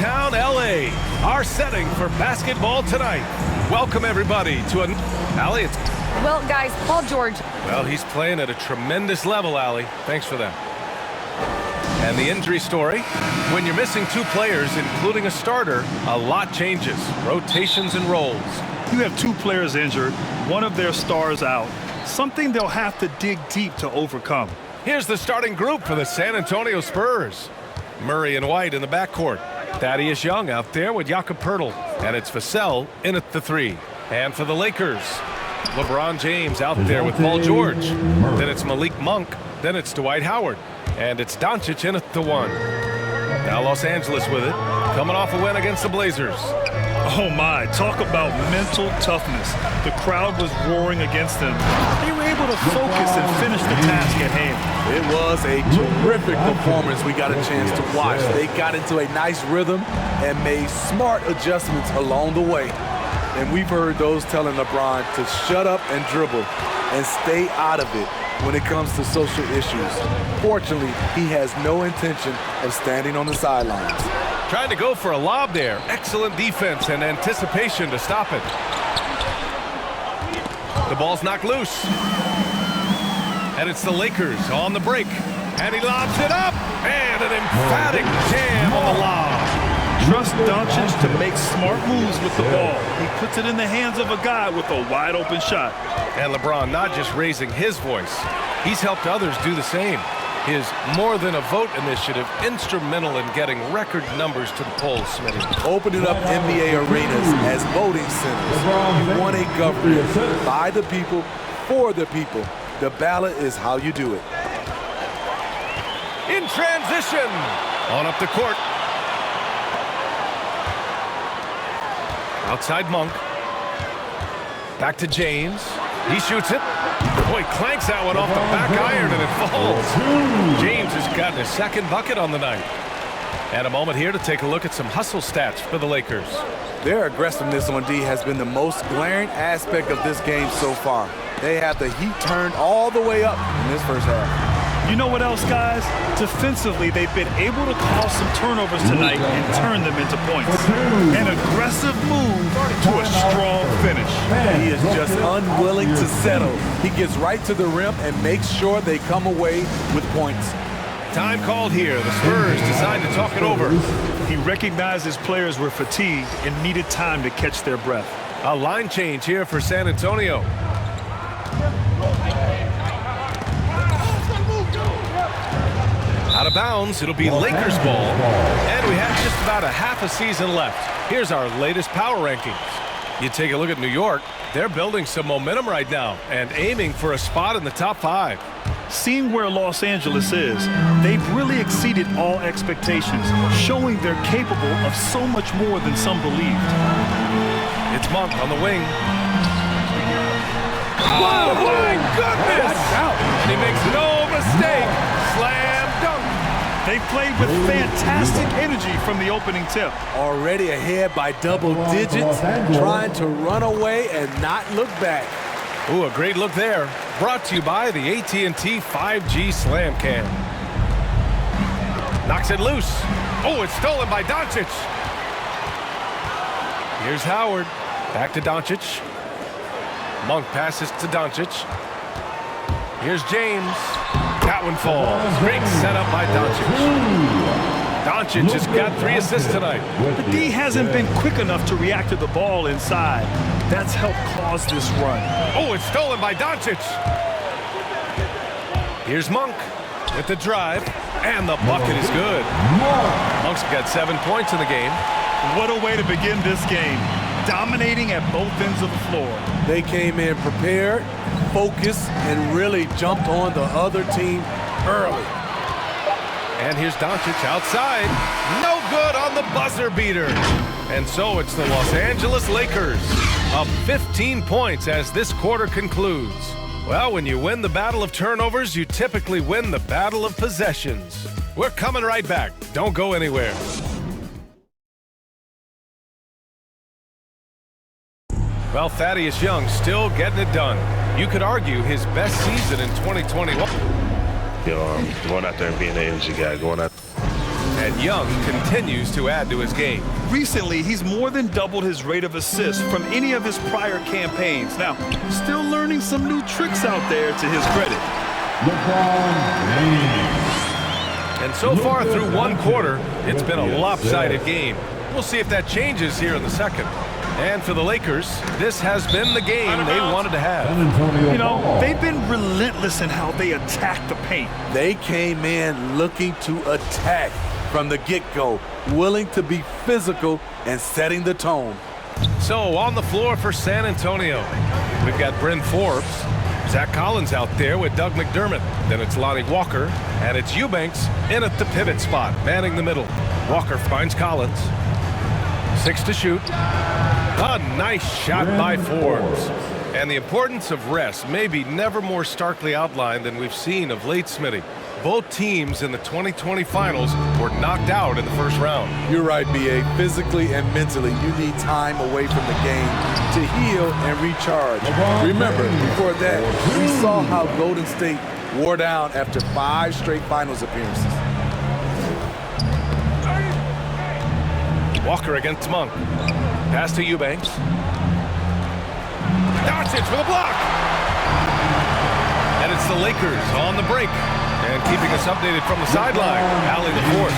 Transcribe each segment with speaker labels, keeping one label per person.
Speaker 1: downtown LA, our setting for basketball tonight. Welcome everybody to Allie, it's...
Speaker 2: Well, guys, Paul George.
Speaker 1: Well, he's playing at a tremendous level, Allie. Thanks for that. And the injury story, when you're missing two players, including a starter, a lot changes. Rotations and roles.
Speaker 3: You have two players injured, one of their stars out. Something they'll have to dig deep to overcome.
Speaker 1: Here's the starting group for the San Antonio Spurs. Murray and White in the backcourt. Thaddeus Young out there with Jakob Poeltl. And it's Vassell in at the 3. And for the Lakers, LeBron James out there with Paul George. Then it's Malik Monk. Then it's Dwight Howard. And it's Doncic in at the 1. Now Los Angeles with it. Coming off a win against the Blazers.
Speaker 3: Oh my, talk about mental toughness. The crowd was roaring against them. They were able to focus and finish the task at hand.
Speaker 4: It was a terrific performance we got a chance to watch. They got into a nice rhythm and made smart adjustments along the way. And we've heard those telling LeBron to shut up and dribble and stay out of it when it comes to social issues. Fortunately, he has no intention of standing on the sidelines.
Speaker 1: Trying to go for a lob there. Excellent defense and anticipation to stop it. The ball's knocked loose. And it's the Lakers on the break. And he lobs it up. And an emphatic jam on the lob.
Speaker 3: Trust Doncic to make smart moves with the ball. He puts it in the hands of a guy with a wide open shot.
Speaker 1: And LeBron not just raising his voice. He's helped others do the same. His More Than a Vote initiative instrumental in getting record numbers to the polls, Smitty.
Speaker 4: Opening up NBA arenas as voting centers. You want a government by the people, for the people. The ballot is how you do it.
Speaker 1: In transition. On up the court. Outside Monk. Back to James. He shoots it. Boy, clanks that one off the back iron and it falls. James has gotten his second bucket on the night. And a moment here to take a look at some hustle stats for the Lakers.
Speaker 4: Their aggressiveness on D has been the most glaring aspect of this game so far. They have the heat turned all the way up in this first half.
Speaker 3: You know what else, guys? Defensively, they've been able to cause some turnovers tonight and turn them into points. An aggressive move to a strong finish.
Speaker 4: He is just unwilling to settle. He gets right to the rim and makes sure they come away with points.
Speaker 1: Time called here. The Spurs decide to talk it over.
Speaker 3: He recognized his players were fatigued and needed time to catch their breath.
Speaker 1: A line change here for San Antonio. Out of bounds, it'll be Lakers ball. And we have just about a half a season left. Here's our latest power rankings. You take a look at New York. They're building some momentum right now and aiming for a spot in the top 5.
Speaker 3: Seeing where Los Angeles is, they've really exceeded all expectations, showing they're capable of so much more than some believed.
Speaker 1: It's Monk on the wing. Oh, my goodness! And he makes no mistake. Slam dunk.
Speaker 3: They played with fantastic energy from the opening tip.
Speaker 4: Already ahead by double digits, trying to run away and not look back.
Speaker 1: Ooh, a great look there. Brought to you by the AT&T 5G Slam Cam. Knocks it loose. Oh, it's stolen by Doncic. Here's Howard. Back to Doncic. Monk passes to Doncic. Here's James. That one falls. Great setup by Doncic. Doncic has got 3 assists tonight.
Speaker 3: The D hasn't been quick enough to react to the ball inside. That's helped cause this run.
Speaker 1: Oh, it's stolen by Doncic. Here's Monk with the drive, and the bucket is good. Monk's got 7 points in the game.
Speaker 3: What a way to begin this game. Dominating at both ends of the floor.
Speaker 4: They came in prepared, focused, and really jumped on the other team early.
Speaker 1: And here's Doncic outside. No good on the buzzer beater. And so it's the Los Angeles Lakers up 15 points as this quarter concludes. Well, when you win the battle of turnovers, you typically win the battle of possessions. We're coming right back. Don't go anywhere. Well, Thaddeus Young still getting it done. You could argue his best season in 2021.
Speaker 5: Going out there and being an energy guy, going out.
Speaker 1: And Young continues to add to his game.
Speaker 3: Recently, he's more than doubled his rate of assists from any of his prior campaigns. Now, still learning some new tricks out there to his credit.
Speaker 1: And so far through one quarter, it's been a lopsided game. We'll see if that changes here in the second. And for the Lakers, this has been the game they wanted to have.
Speaker 3: You know, they've been relentless in how they attack the paint.
Speaker 4: They came in looking to attack from the get-go, willing to be physical and setting the tone.
Speaker 1: So on the floor for San Antonio, we've got Bryn Forbes, Zach Collins out there with Doug McDermott. Then it's Lonnie Walker, and it's Eubanks in at the pivot spot, manning the middle. Walker finds Collins. 6 to shoot. A nice shot by Forbes. And the importance of rest may be never more starkly outlined than we've seen of late, Smitty. Both teams in the 2020 finals were knocked out in the first round.
Speaker 4: You're right, B.A. Physically and mentally, you need time away from the game to heal and recharge. Remember, before that, we saw how Golden State wore down after 5 straight finals appearances.
Speaker 1: Walker against Monk. Pass to Eubanks. Doncic for the block. And it's the Lakers on the break. And keeping us updated from the sideline, Allie the fourth.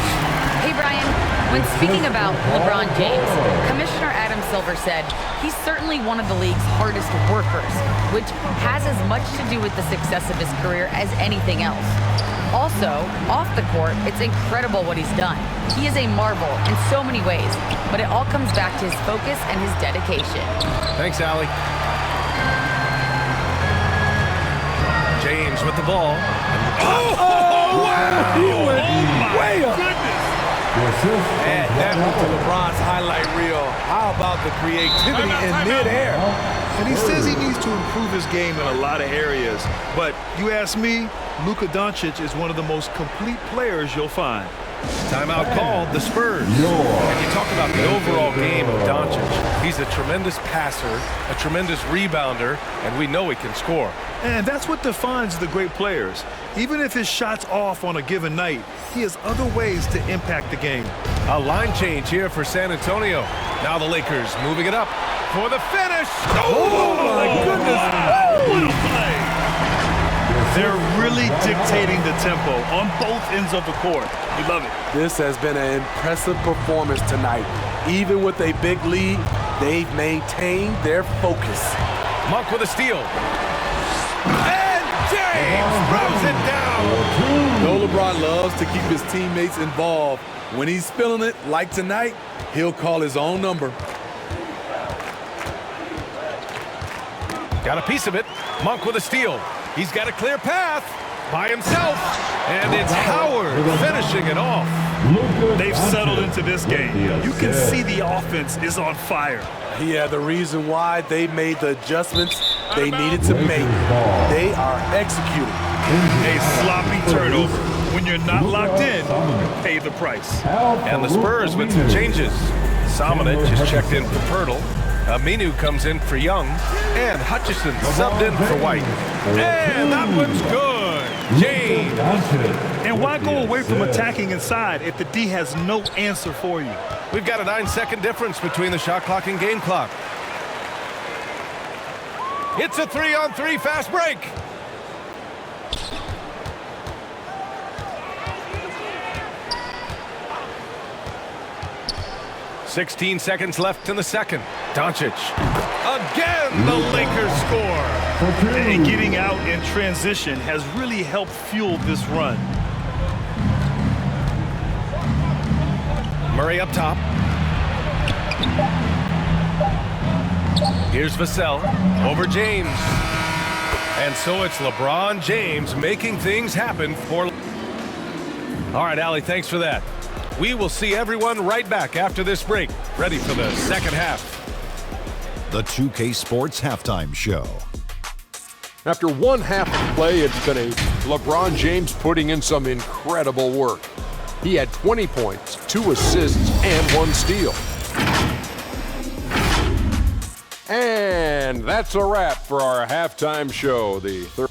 Speaker 2: Hey, Brian. When speaking about LeBron James, Commissioner Adam Silver said he's certainly one of the league's hardest workers, which has as much to do with the success of his career as anything else. Also, off the court, it's incredible what he's done. He is a marvel in so many ways, but it all comes back to his focus and his dedication.
Speaker 1: Thanks, Allie. James with the ball.
Speaker 4: Oh, wow! He went way up.
Speaker 3: And
Speaker 4: that went to LeBron's highlight reel. How about the creativity in midair?
Speaker 3: And he says he needs to improve his game in a lot of areas. But you ask me, Luka Doncic is one of the most complete players you'll find.
Speaker 1: Timeout called, the Spurs. And you talk about the overall game of Doncic. He's a tremendous passer, a tremendous rebounder, and we know he can score.
Speaker 3: And that's what defines the great players. Even if his shot's off on a given night, he has other ways to impact the game.
Speaker 1: A line change here for San Antonio. Now the Lakers moving it up for the finish.
Speaker 4: Oh my goodness.
Speaker 3: What a play. They're really dictating the tempo on both ends of the court. We love it.
Speaker 4: This has been an impressive performance tonight. Even with a big lead, they've maintained their focus.
Speaker 1: Monk with a steal. And James throws it down.
Speaker 4: No, LeBron loves to keep his teammates involved. When he's feeling it, like tonight, he'll call his own number.
Speaker 1: Got a piece of it. Monk with a steal. He's got a clear path by himself. And it's Howard finishing it off.
Speaker 3: They've settled into this game. You can see the offense is on fire.
Speaker 4: Yeah, the reason why they made the adjustments they needed to make. They are executing.
Speaker 3: A sloppy turnover. When you're not locked in, you pay the price.
Speaker 1: And the Spurs with some changes. Samanic is checked in for Pirtle. Aminu comes in for Young. And Hutchison subbed in for White. And that one's good. James.
Speaker 3: And why go away from attacking inside if the D has no answer for you?
Speaker 1: We've got a 9-second difference between the shot clock and game clock. It's a 3-on-3 fast break. .16 seconds left in the second. Doncic. Again, the Lakers score.
Speaker 3: And getting out in transition has really helped fuel this run.
Speaker 1: Murray up top. Here's Vassell over James. And so it's LeBron James making things happen for... All right, Allie, thanks for that. We will see everyone right back after this break, ready for the second half.
Speaker 5: The 2K Sports Halftime Show.
Speaker 6: After one half of play, it's been a LeBron James putting in some incredible work. He had 20 points, 2 assists, and 1 steal. And that's a wrap for our halftime show. The third.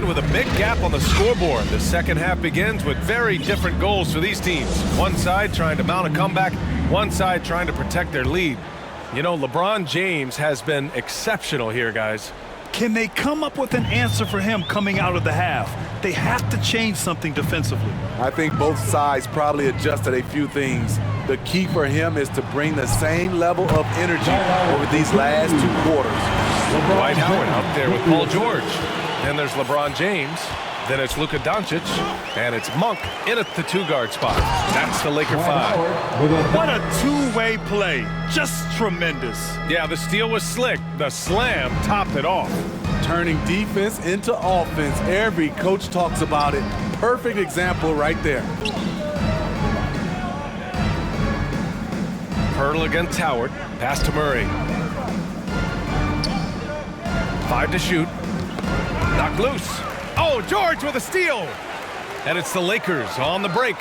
Speaker 1: in with a big gap on the scoreboard. The second half begins with very different goals for these teams. One side trying to mount a comeback, one side trying to protect their lead. You know, LeBron James has been exceptional here, guys.
Speaker 3: Can they come up with an answer for him coming out of the half? They have to change something defensively.
Speaker 4: I think both sides probably adjusted a few things. The key for him is to bring the same level of energy over these last 2 quarters.
Speaker 1: Dwight Howard out there with Paul George. Then there's LeBron James. Then it's Luka Doncic. And it's Monk in at the 2-guard spot. That's the Laker 5.
Speaker 3: What a two-way play. Just tremendous.
Speaker 1: Yeah, the steal was slick. The slam topped it off.
Speaker 4: Turning defense into offense. Every coach talks about it. Perfect example right there.
Speaker 1: Pirtle against Howard. Pass to Murray. 5 to shoot. Knocked loose. Oh, George with a steal. And it's the Lakers on the break.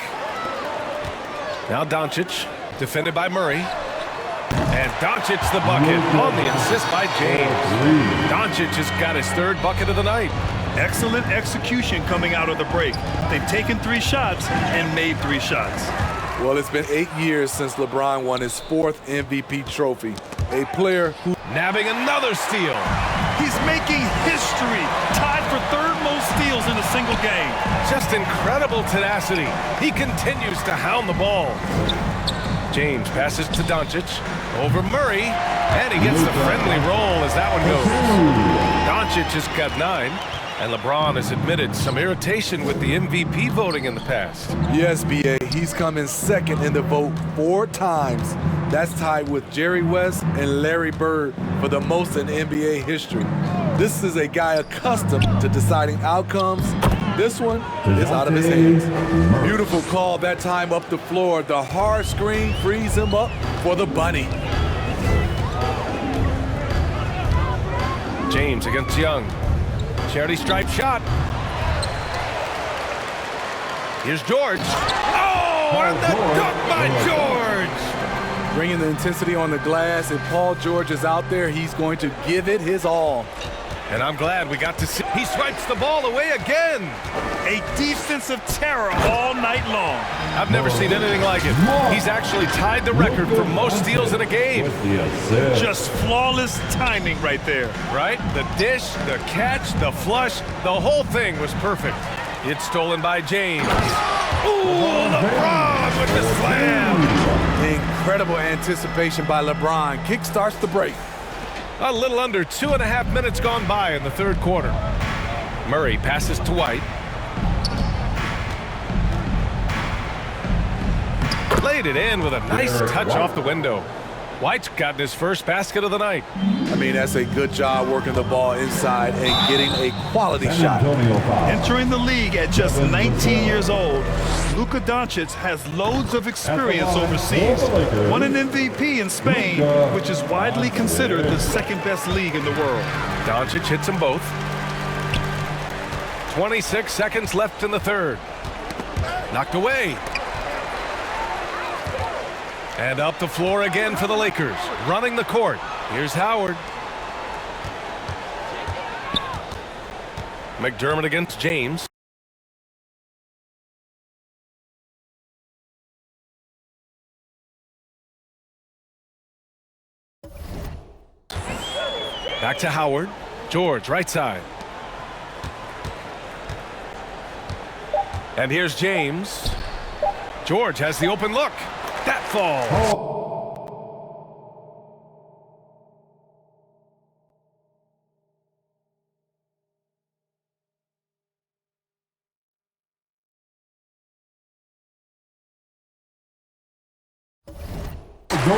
Speaker 1: Now Doncic, defended by Murray. And Doncic the bucket on the assist by James. Doncic has got his 3rd bucket of the night.
Speaker 3: Excellent execution coming out of the break. They've taken 3 shots and made 3 shots.
Speaker 4: Well, it's been 8 years since LeBron won his 4th MVP trophy. A player who
Speaker 1: Nabbing another steal.
Speaker 3: He's making history, tied for 3rd most steals in a single game.
Speaker 1: Just incredible tenacity. He continues to hound the ball. James passes to Doncic. Over Murray. And he gets the friendly roll as that one goes. Doncic has got 9. And LeBron has admitted some irritation with the MVP voting in the past.
Speaker 4: Yes, B.A. He's come in 2nd in the vote 4 times. That's tied with Jerry West and Larry Bird for the most in NBA history. This is a guy accustomed to deciding outcomes. This one is out of his hands. Beautiful call that time up the floor. The hard screen frees him up for the bunny.
Speaker 1: James against Young. Charity stripe shot. Here's George. Oh, and the dunk by George.
Speaker 4: Bringing the intensity on the glass, and Paul George is out there. He's going to give it his all.
Speaker 1: And I'm glad we got to see. He swipes the ball away again.
Speaker 3: A defensive terror all night long.
Speaker 1: I've never seen anything like it. He's actually tied the record for most steals in a game.
Speaker 3: Just flawless timing right there.
Speaker 1: Right? The dish, the catch, the flush, the whole thing was perfect. It's stolen by James. Ooh, LeBron with the slam.
Speaker 4: Incredible anticipation by LeBron. Kickstarts the break.
Speaker 1: A little under 2.5 minutes gone by in the 3rd quarter. Murray passes to White. Laid it in with a nice touch off the window. White's gotten his first basket of the night.
Speaker 4: I mean, that's a good job working the ball inside and getting a quality shot.
Speaker 3: Entering the league at just 19 years old, Luka Doncic has loads of experience overseas. Won an MVP in Spain, which is widely considered the 2nd best league in the world.
Speaker 1: Doncic hits them both. 26 seconds left in the 3rd. Knocked away. And up the floor again for the Lakers. Running the court. Here's Howard. McDermott against James. Back to Howard. George, right side. And here's James. George has the open look. That falls.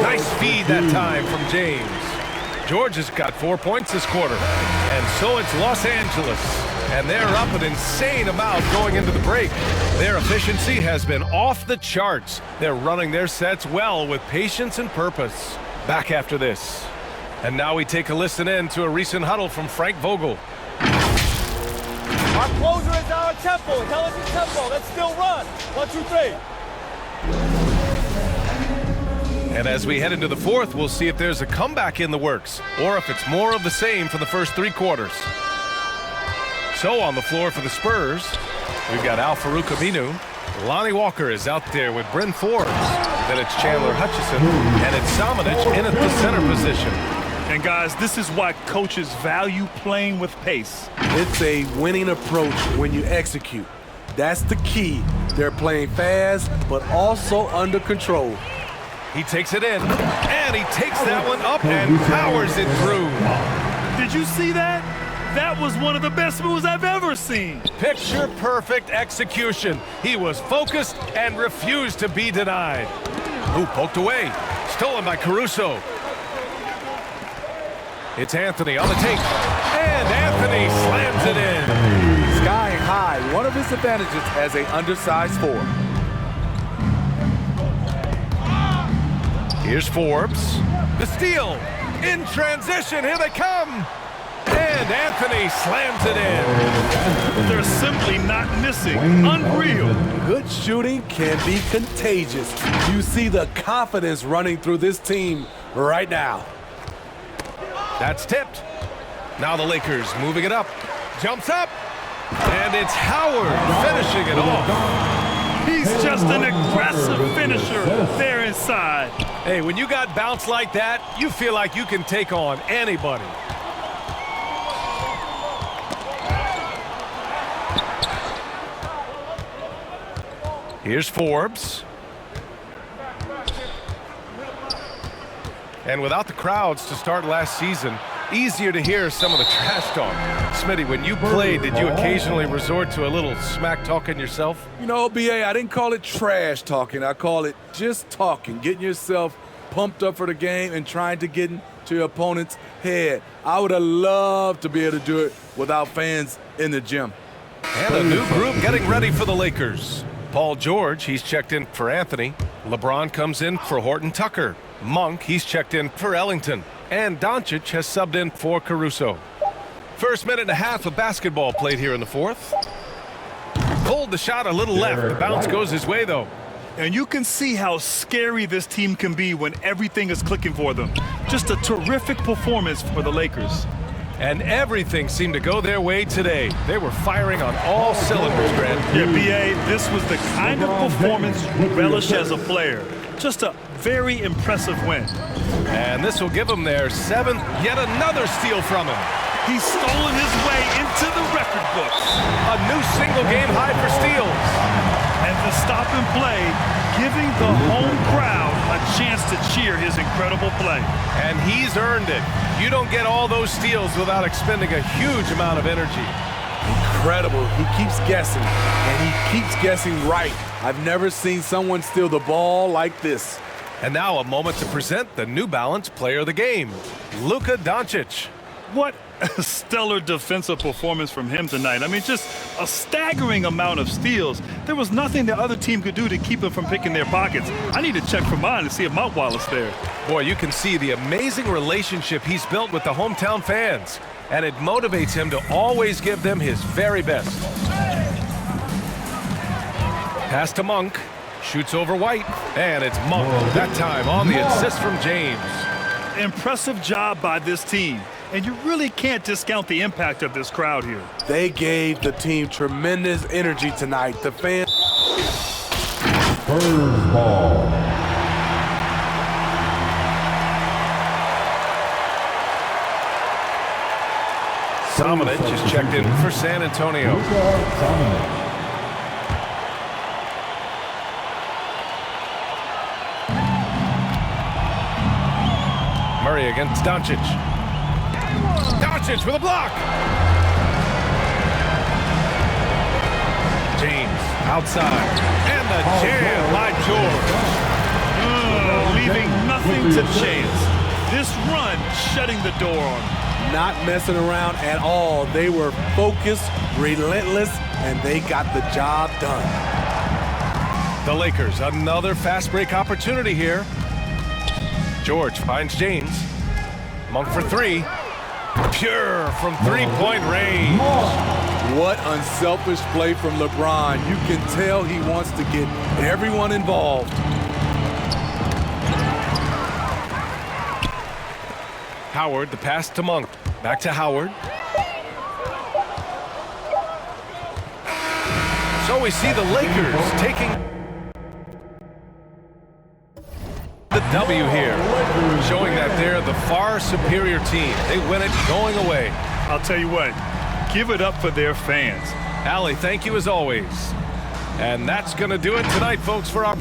Speaker 1: Nice feed that time from James. George has got 4 points this quarter. And so it's Los Angeles. And they're up an insane amount going into the break. Their efficiency has been off the charts. They're running their sets well with patience and purpose. Back after this. And now we take a listen in to a recent huddle from Frank Vogel.
Speaker 7: Our closer is our tempo. Tell us your tempo. Let's still run. 1, 2, 3.
Speaker 1: And as we head into the 4th, we'll see if there's a comeback in the works or if it's more of the same for the first 3 quarters. So on the floor for the Spurs, we've got Al Farouk Aminu. Lonnie Walker is out there with Bryn Forbes. Then it's Chandler Hutchison, and it's Samanic in at the center position.
Speaker 3: And guys, this is why coaches value playing with pace.
Speaker 4: It's a winning approach when you execute. That's the key. They're playing fast, but also under control.
Speaker 1: He takes it in, and he takes that one up and powers it through.
Speaker 3: Did you see that? That was one of the best moves I've ever seen.
Speaker 1: Picture-perfect execution. He was focused and refused to be denied. Ooh, poked away. Stolen by Caruso. It's Anthony on the take, and Anthony slams it in.
Speaker 4: Sky high, one of his advantages as an undersized forward.
Speaker 1: Here's Forbes. The steal. In transition, here they come. And Anthony slams it in.
Speaker 3: They're simply not missing. Unreal.
Speaker 4: Good shooting can be contagious. You see the confidence running through this team right now.
Speaker 1: That's tipped. Now the Lakers moving it up. Jumps up. And it's Howard finishing it off.
Speaker 3: He's just an aggressive finisher there inside.
Speaker 1: Hey, when you got bounce like that, you feel like you can take on anybody. Here's Forbes. And without the crowds to start last season, easier to hear some of the trash talk. Smitty, when you played, did you occasionally resort to a little smack talking yourself?
Speaker 4: You know, BA, I didn't call it trash talking. I call it just talking, getting yourself pumped up for the game and trying to get into your opponent's head. I would have loved to be able to do it without fans in the gym.
Speaker 1: And a new group getting ready for the Lakers. Paul George, he's checked in for Anthony. LeBron comes in for Horton Tucker. Monk, he's checked in for Ellington. And Doncic has subbed in for Caruso. First minute and a half of basketball played here in the fourth. Pulled the shot a little left. The bounce goes his way, though.
Speaker 3: And you can see how scary this team can be when everything is clicking for them. Just a terrific performance for the Lakers.
Speaker 1: And everything seemed to go their way today. They were firing on all cylinders, Grant.
Speaker 3: Yeah, B.A., this was the kind of performance you relish as a player. Just a very impressive win.
Speaker 1: And this will give them their seventh, yet another steal from him.
Speaker 3: He's stolen his way into the record books.
Speaker 1: A new single-game high for steals.
Speaker 3: And the stop and play, giving the home crowd a chance to cheer his incredible play.
Speaker 1: And he's earned it. You don't get all those steals without expending a huge amount of energy.
Speaker 4: Incredible. He keeps guessing, and he keeps guessing right. I've never seen someone steal the ball like this.
Speaker 1: And now a moment to present the New Balance Player of the Game, Luka Doncic.
Speaker 3: What a stellar defensive performance from him tonight. I mean, just a staggering amount of steals. There was nothing the other team could do to keep them from picking their pockets. I need to check for mine to see if Mount Wallace there.
Speaker 1: Boy, you can see the amazing relationship he's built with the hometown fans, and it motivates him to always give them his very best. Pass to Monk, shoots over White, and it's Monk, that time on the assist from James.
Speaker 3: Impressive job by this team, and you really can't discount the impact of this crowd here.
Speaker 4: They gave the team tremendous energy tonight. The fans.
Speaker 8: Spurs ball.
Speaker 1: Samanic is checked in for San Antonio. Murray against Doncic. Doncic with a block. James outside. And the jam by George.
Speaker 3: Leaving nothing to chance. This run shutting the door on them.
Speaker 4: Not messing around at all. They were focused, relentless, and they got the job done.
Speaker 1: The Lakers, another fast break opportunity here. George finds James. Monk for three. Pure from three-point range.
Speaker 4: What unselfish play from LeBron. You can tell he wants to get everyone involved.
Speaker 1: Howard, the pass to Monk. Back to Howard. So we see the Lakers taking the W here, showing that they're the far superior team. They win it going away.
Speaker 3: I'll tell you what, give it up for their fans.
Speaker 1: Allie, thank you as always. And that's going to do it tonight, folks, for our